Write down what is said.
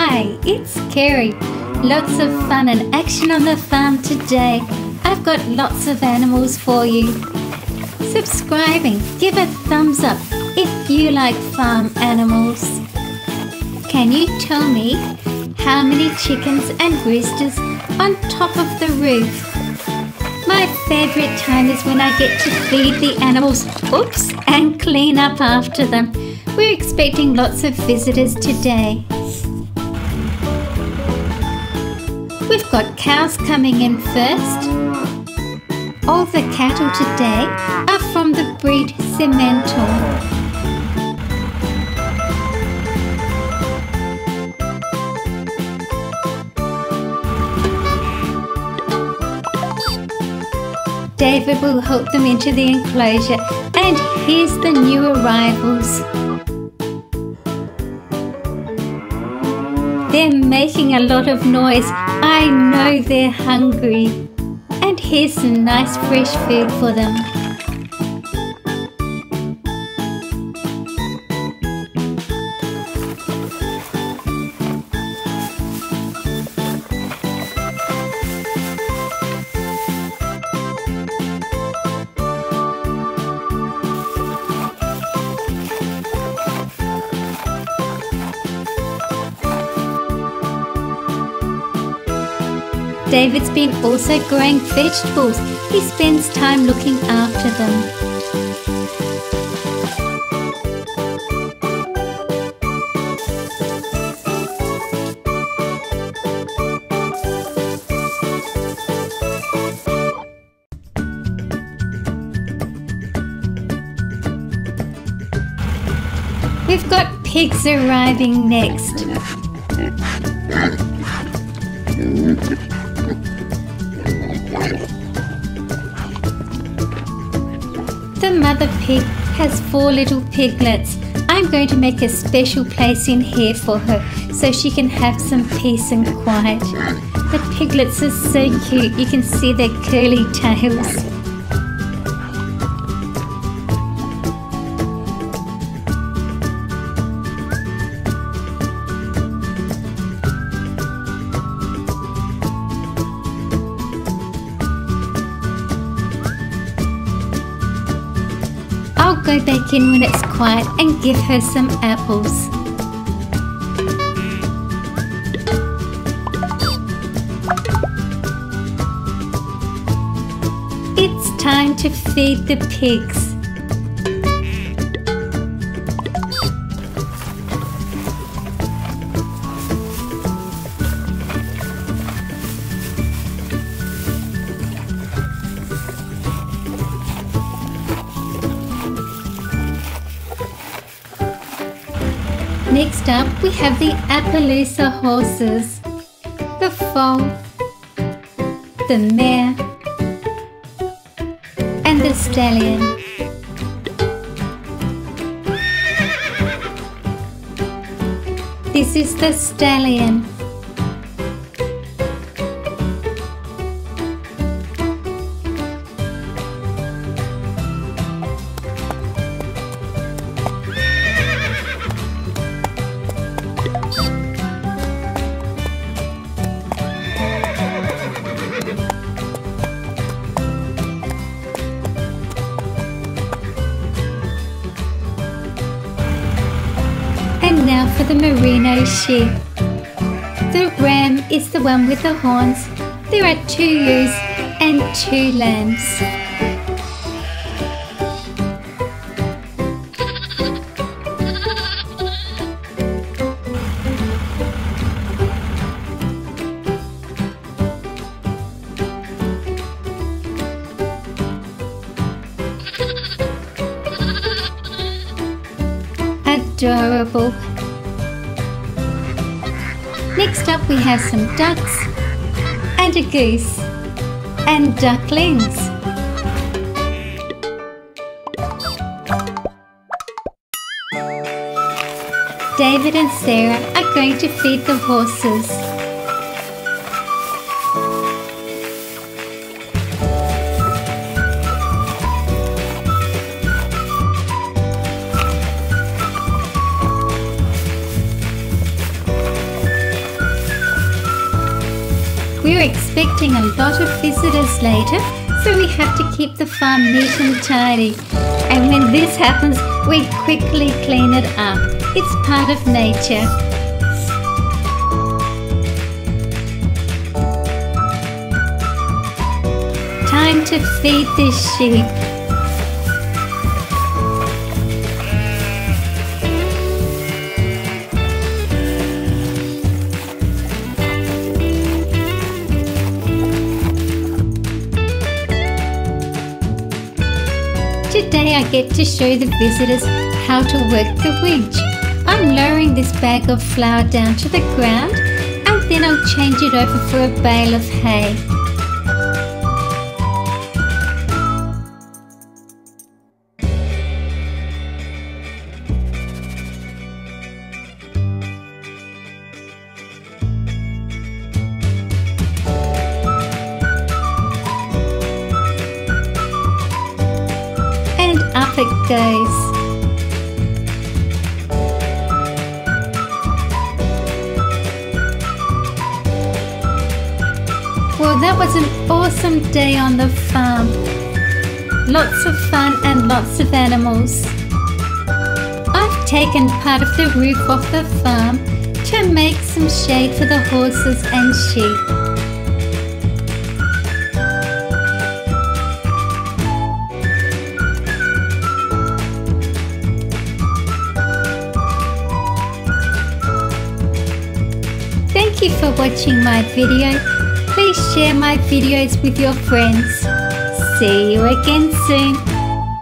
Hi, it's Kerry. Lots of fun and action on the farm today. I've got lots of animals for you. Subscribing, give a thumbs up if you like farm animals. Can you tell me how many chickens and roosters on top of the roof? My favourite time is when I get to feed the animals, and clean up after them. We're expecting lots of visitors today. We've got cows coming in first. All the cattle today are from the breed Simmental. David will help them into the enclosure, and here's the new arrivals. They're making a lot of noise. I know they're hungry. And here's some nice fresh food for them. David's been also growing vegetables. He spends time looking after them. We've got pigs arriving next. The mother pig has 4 little piglets. I'm going to make a special place in here for her so she can have some peace and quiet. The piglets are so cute. You can see their curly tails. I'll go back in when it's quiet and give her some apples. It's time to feed the pigs. Next up, we have the Appaloosa horses, the foal, the mare, and the stallion. This is the stallion. And now for the merino sheep. The ram is the one with the horns. There are 2 ewes and 2 lambs. Adorable. Next up we have some ducks and a goose and ducklings. David and Sarah are going to feed the horses. We're expecting a lot of visitors later, so we have to keep the farm neat and tidy. And when this happens, we quickly clean it up. It's part of nature. Time to feed this sheep. Today I get to show the visitors how to work the winch. I'm lowering this bag of flour down to the ground and then I'll change it over for a bale of hay. Up it goes. Well, that was an awesome day on the farm. Lots of fun and lots of animals. I've taken part of the roof off the farm to make some shade for the horses and sheep. Thank you for watching my video. Please share my videos with your friends. See you again soon.